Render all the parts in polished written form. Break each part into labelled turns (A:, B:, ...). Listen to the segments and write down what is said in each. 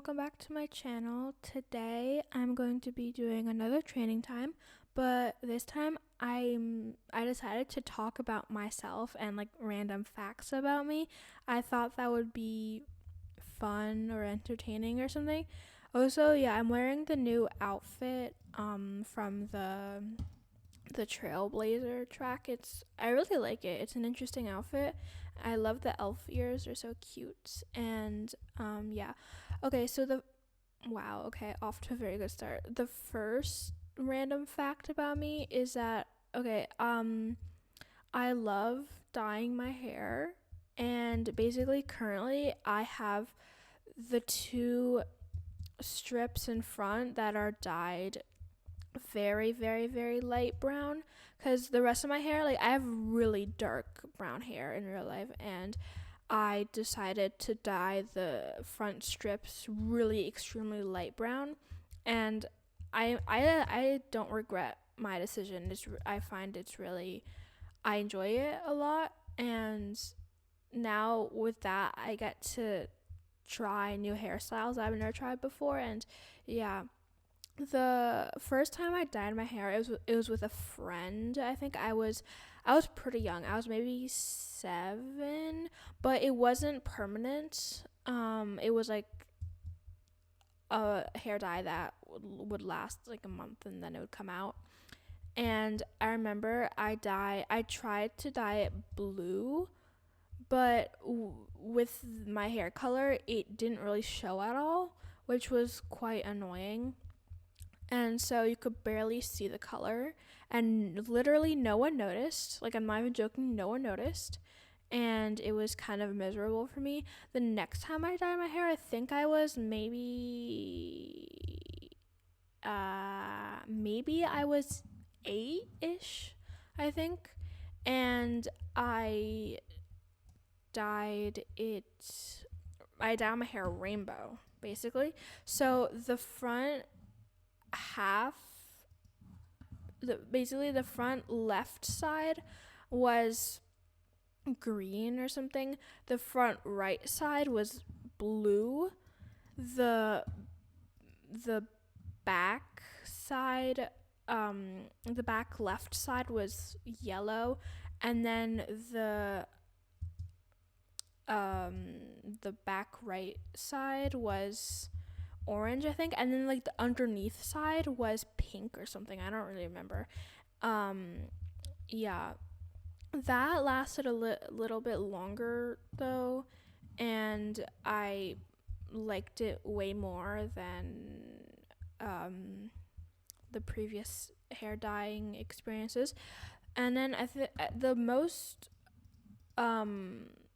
A: welcome back to my channel. Today I'm going to be doing another training time, but this time I decided to talk about myself and like random facts about me. I thought that would be fun or entertaining or something. Also, yeah, I'm wearing the new outfit from the Trailblazer track. I really like it. It's an interesting outfit. I love the elf ears, they're so cute. And yeah. Okay, okay, off to a very good start. The first random fact about me is that I love dyeing my hair, and basically currently I have the two strips in front that are dyed very, very, very light brown, because the rest of my hair, like, I have really dark brown hair in real life, and I decided to dye the front strips really extremely light brown, and I don't regret my decision. I find it's really, I enjoy it a lot, and now with that I get to try new hairstyles I've never tried before. And yeah, the first time I dyed my hair, it was with a friend. I was pretty young. I was maybe 7, but it wasn't permanent. It was like a hair dye that would last like a month and then it would come out. And I remember I tried to dye it blue, but with my hair color, it didn't really show at all, which was quite annoying. And so you could barely see the color, and literally no one noticed. Like, I'm not even joking, no one noticed, and it was kind of miserable for me. The next time I dyed my hair, I think I was maybe I was 8ish, I think. And dyed it I dyed my hair rainbow, basically. So the front half, basically the front left side was green or something. The front right side was blue. The the back side, the back left side was yellow, and then the back right side was orange, I think, and then like the underneath side was pink or something. I don't really remember. Yeah, that lasted a little bit longer though, and I liked it way more than the previous hair dyeing experiences. And then the most I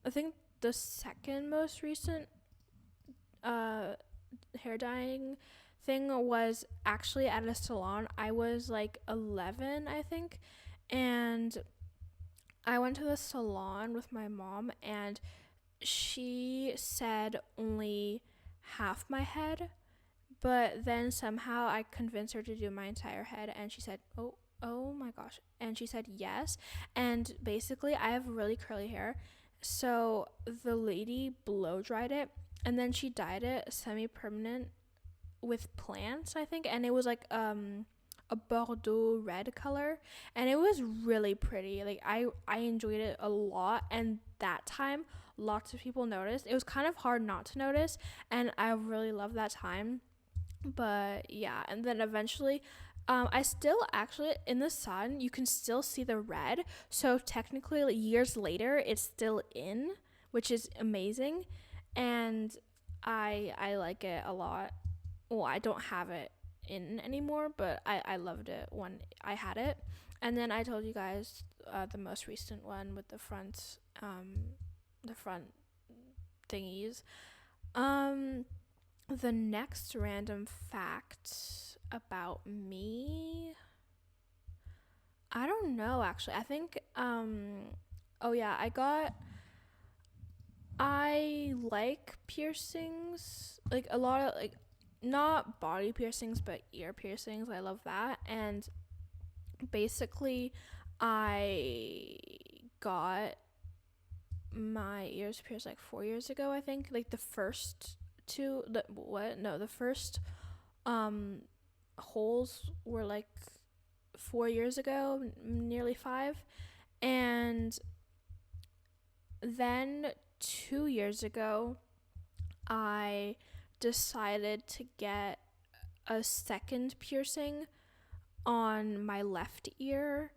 A: think the second most recent hair dyeing thing was actually at a salon. I was like 11, I think, and I went to the salon with my mom, and she said only half my head, but then somehow I convinced her to do my entire head, and she said, oh my gosh, and she said yes. And basically I have really curly hair, so the lady blow dried it, and then she dyed it semi-permanent with plants, I think, and it was like a Bordeaux red color, and it was really pretty. Like, I enjoyed it a lot, and that time lots of people noticed. It was kind of hard not to notice, and I really loved that time. But yeah, and then eventually I still actually, in the sun you can still see the red, so technically, like, years later it's still in, which is amazing. And I like it a lot. Well, I don't have it in anymore, but I loved it when I had it. And then I told you guys the most recent one with the front thingies. The next random fact about me, I don't know, actually. I think oh yeah, I like piercings, like a lot of, like, not body piercings but ear piercings. I love that. And basically I got my ears pierced like 4 years ago, I think. Like, the first the first um holes were like 4 years ago, nearly 5. And then 2 years ago, I decided to get a second piercing on my left ear.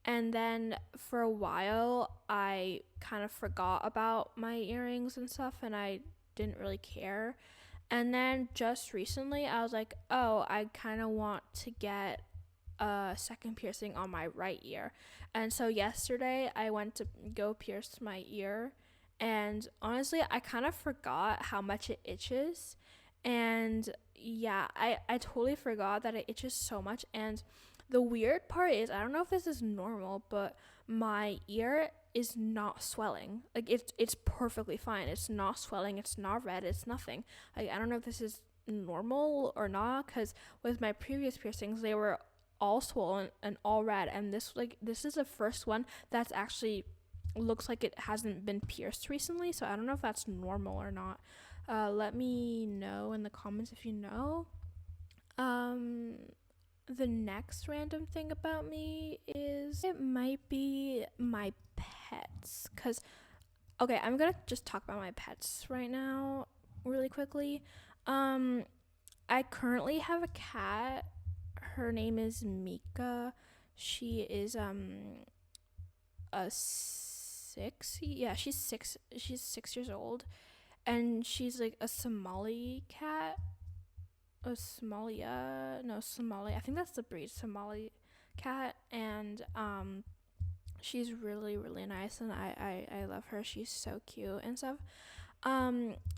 A: And then for a while, I kind of forgot about my earrings and stuff, and I didn't really care. And then just recently, I was like, oh, I kind of want to get a second piercing on my right ear. And so yesterday, I went to go pierce my ear. And honestly, I kind of forgot how much it itches. And yeah, I totally forgot that it itches so much. And the weird part is, I don't know if this is normal, but my ear is not swelling. Like it's perfectly fine. It's not swelling. It's not red. It's nothing. Like I don't know if this is normal or not, because with my previous piercings, they were all swollen and all red, and this is the first one that's actually looks like it hasn't been pierced recently. So I don't know if that's normal or not. Let me know in the comments if you know. Um, the next random thing about me is it might be my pets. Because, okay, I'm going to just talk about my pets right now really quickly. I currently have a cat. Her name is Mika. She is a 6. Yeah, she's 6 years old, and she's like a Somali cat. A Somalia, no, Somali. I think that's the breed, Somali cat. And she's really really nice, and I love her. She's so cute and stuff.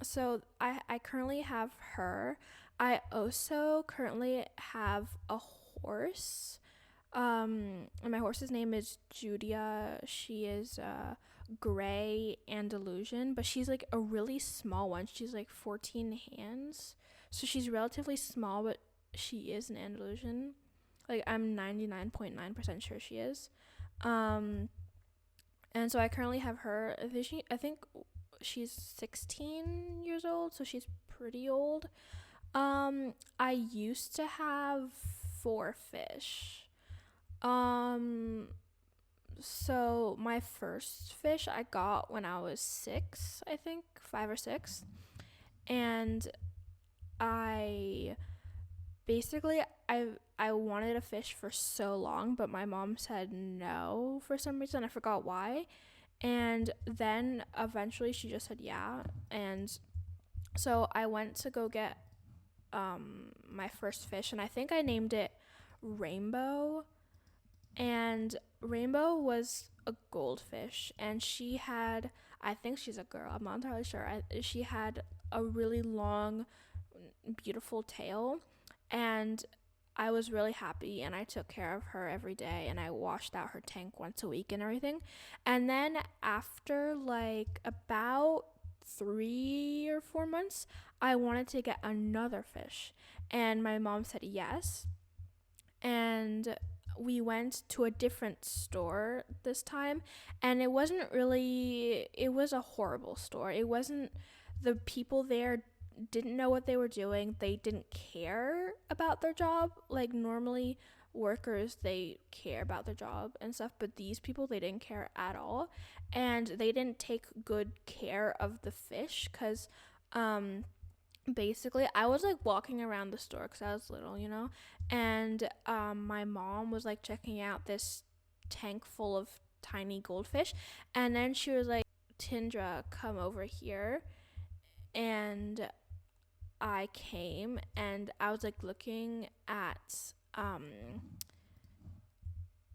A: So I currently have her. I also currently have a horse. And my horse's name is Judia. She is gray Andalusian, but she's like a really small one. She's like 14 hands. So she's relatively small, but she is an Andalusian. Like I'm 99.9% sure she is. And so I currently have her. I think she's 16 years old, so she's pretty old. I used to have 4 fish. So my first fish I got when I was 6, I think, 5 or 6. And I basically I wanted a fish for so long, but my mom said no for some reason. I forgot why. And then eventually she just said yeah. And so I went to go get my first fish, and I think I named it Rainbow. And Rainbow was a goldfish, and she had, I think she's a girl, I'm not entirely sure. She had a really long, beautiful tail, and I was really happy, and I took care of her every day, and I washed out her tank once a week and everything. And then after like about 3 or 4 months, I wanted to get another fish, and my mom said yes. And we went to a different store this time, and it was a horrible store. It wasn't, the people there didn't know what they were doing. They didn't care about their job. Like normally workers, they care about their job and stuff, but these people, they didn't care at all. And they didn't take good care of the fish, because basically I was like walking around the store because I was little, and my mom was like checking out this tank full of tiny goldfish, and then she was like, Tindra, come over here. And I came, and I was like looking at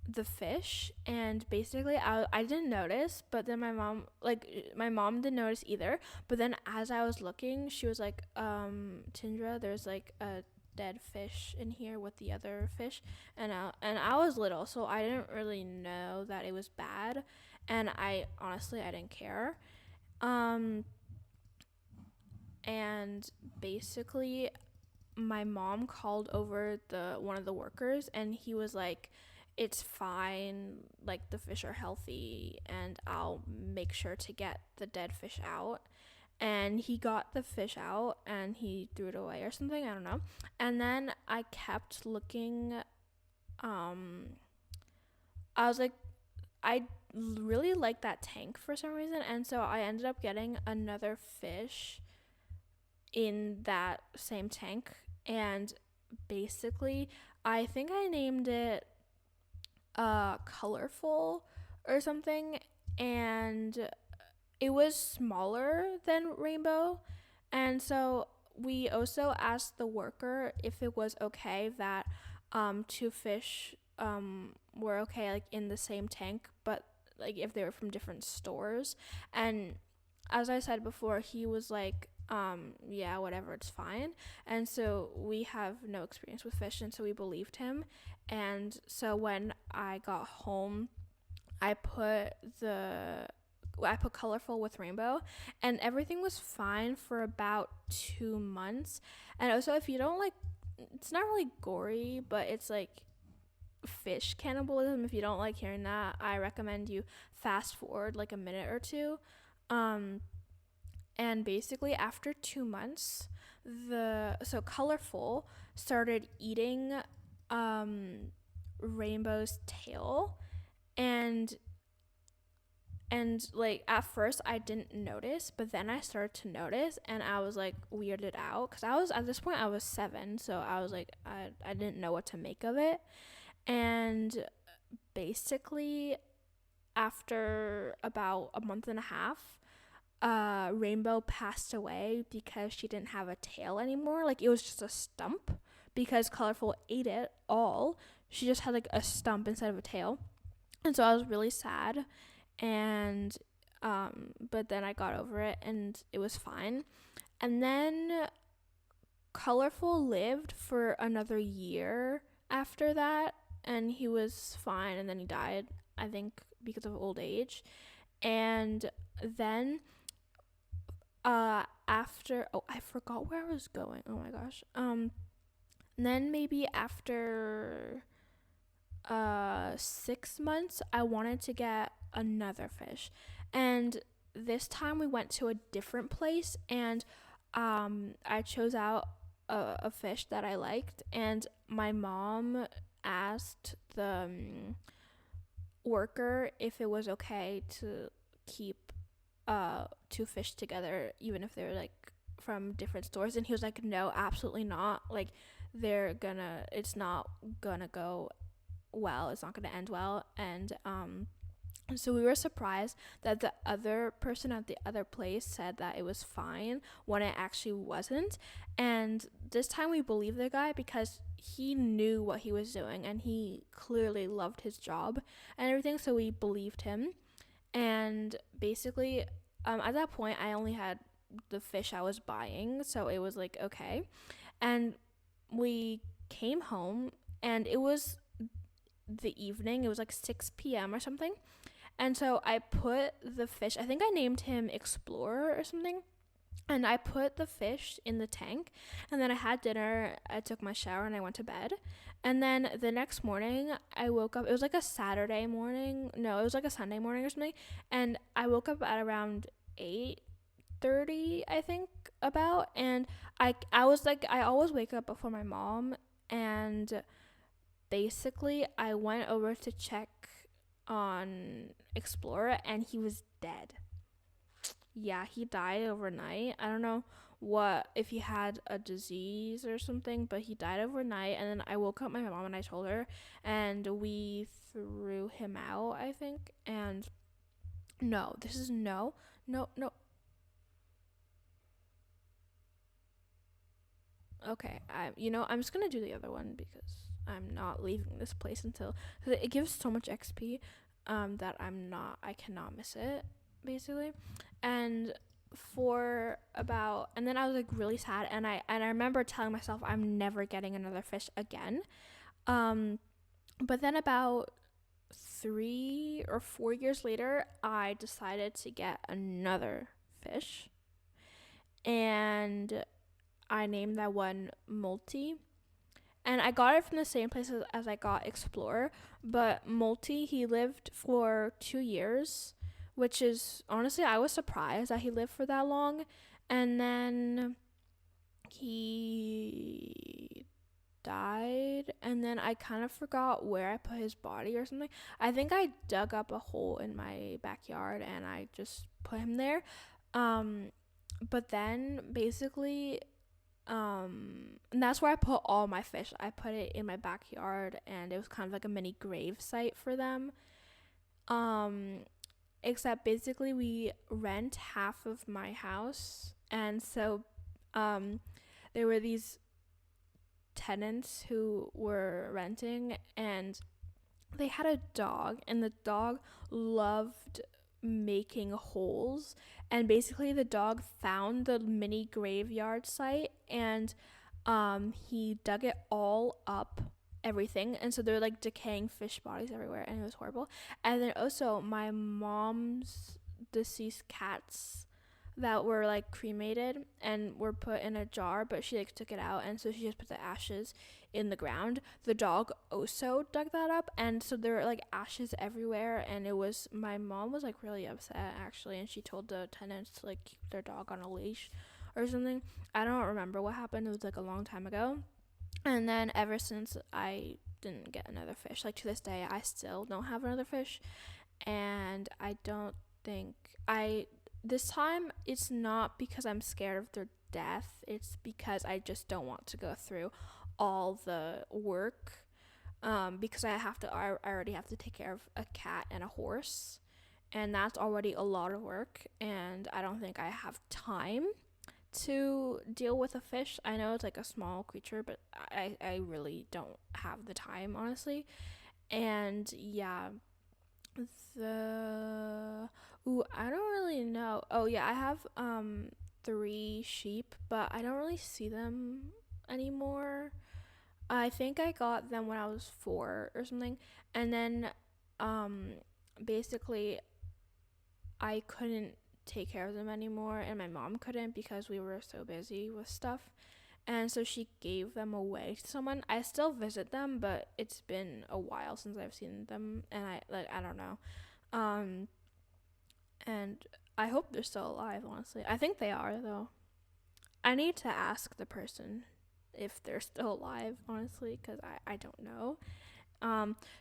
A: the fish, and basically I didn't notice, but then my mom didn't notice either. But then as I was looking, she was like, Tindra, there's like a dead fish in here with the other fish. And I was little, so I didn't really know that it was bad, and I didn't care. And basically my mom called over one of the workers, and he was like, it's fine, like the fish are healthy, and I'll make sure to get the dead fish out. and he got the fish out and he threw it away or something, I don't know. And then I kept looking. I was like, I really like that tank for some reason, and so I ended up getting another fish in that same tank. And basically, I think I named it Colorful or something, and it was smaller than Rainbow. And so we also asked the worker if it was okay that two fish were okay, like in the same tank, but like if they were from different stores. And as I said before, he was like, yeah, whatever, it's fine. And so we have no experience with fish, and so we believed him. And so when I got home, I put Colorful with Rainbow, and everything was fine for about 2 months. And also, if you don't like, it's not really gory, but it's like fish cannibalism. If you don't like hearing that, I recommend you fast forward like a minute or two. And basically, after 2 months, Colorful started eating Rainbow's tail, and like at first I didn't notice, but then I started to notice, and I was like weirded out, because at this point I was 7, so I was like, I didn't know what to make of it. And basically, after about a month and a half, Rainbow passed away because she didn't have a tail anymore. Like, it was just a stump because Colorful ate it all. She just had like a stump instead of a tail. And so I was really sad. And but then I got over it and it was fine. And then Colorful lived for another year after that, and he was fine, and then he died, I think, because of old age. And then after, I forgot where I was going. Oh my gosh. Then maybe after 6 months, I wanted to get another fish, and this time we went to a different place, and I chose out a fish that I liked, and my mom asked the worker if it was okay to keep two fish together, even if they're like from different stores. And he was like, no, absolutely not. Like, it's not gonna go well, it's not gonna end well. And so we were surprised that the other person at the other place said that it was fine when it actually wasn't. And this time we believed the guy because he knew what he was doing, and he clearly loved his job and everything, so we believed him. And basically, at that point, I only had the fish I was buying, so it was like, okay. And we came home, and it was the evening. It was like 6 p.m. or something. And so I put the fish, I think I named him Explorer or something. And I put the fish in the tank, and then I had dinner, I took my shower, and I went to bed. And then the next morning, I woke up. It was like a Saturday morning. No, it was like a Sunday morning or something. And I woke up at around 8:30, I think, about. And I was like, I always wake up before my mom. And basically, I went over to check on Explorer, and he was dead. Yeah, he died overnight. I don't know if he had a disease or something, but he died overnight. And then I woke up my mom and I told her, and we threw him out, I think. And no. Okay, I'm just gonna do the other one because I'm not leaving this place until, cause it gives so much XP that I cannot miss it, basically. And and then I was like really sad, and I remember telling myself I'm never getting another fish again. But then about 3 or 4 years later, I decided to get another fish, and I named that one Multi. And I got it from the same place as I got Explorer. But Multi, he lived for 2 years, which is, honestly, I was surprised that he lived for that long. And then he died, and then I kind of forgot where I put his body or something. I think I dug up a hole in my backyard and I just put him there. But then basically, and that's where I put all my fish. I put it in my backyard, and it was kind of like a mini grave site for them. Except basically we rent half of my house, and so there were these tenants who were renting, and they had a dog, and the dog loved making holes. And basically the dog found the mini graveyard site, and he dug it all up, everything. And so there were like decaying fish bodies everywhere, and it was horrible. And then also my mom's deceased cats that were like cremated and were put in a jar, but she like took it out, and so she just put the ashes in the ground. The dog also dug that up, and so there were like ashes everywhere, and it was, my mom was like really upset actually, and she told the tenants to like keep their dog on a leash or something. I don't remember what happened. It was like a long time ago. And then ever since, I didn't get another fish. Like to this day I still don't have another fish, and I don't think this time it's not because I'm scared of their death. It's because I just don't want to go through all the work, because I already have to take care of a cat and a horse, and that's already a lot of work, and I don't think I have time to deal with a fish. I know it's like a small creature, but I really don't have the time, honestly. And yeah, I don't really know. Oh yeah, I have 3 sheep, but I don't really see them anymore. I think I got them when I was 4 or something. And then basically I couldn't take care of them anymore, and my mom couldn't because we were so busy with stuff. And so she gave them away to someone. I still visit them, but it's been a while since I've seen them, and I don't know. And I hope they're still alive, honestly. I think they are, though. I need to ask the person if they're still alive, honestly, because I don't know.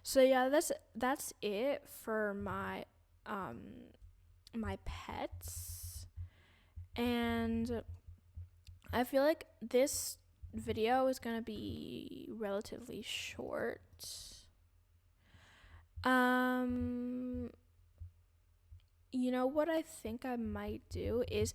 A: So yeah, that's it for my my pets. And I feel like this video is gonna be relatively short. You know what I think I might do is,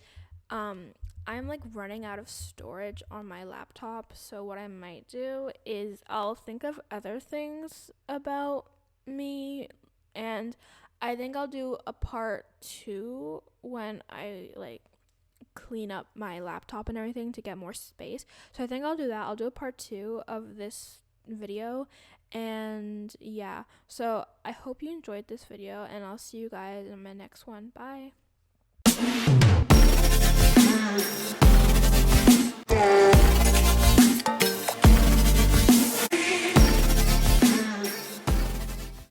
A: I'm like running out of storage on my laptop, so what I might do is I'll think of other things about me, and I think I'll do a part 2 when I like clean up my laptop and everything to get more space. So I think I'll do that. I'll do a part 2 of this video. And yeah, so I hope you enjoyed this video, and I'll see you guys in my next one. Bye.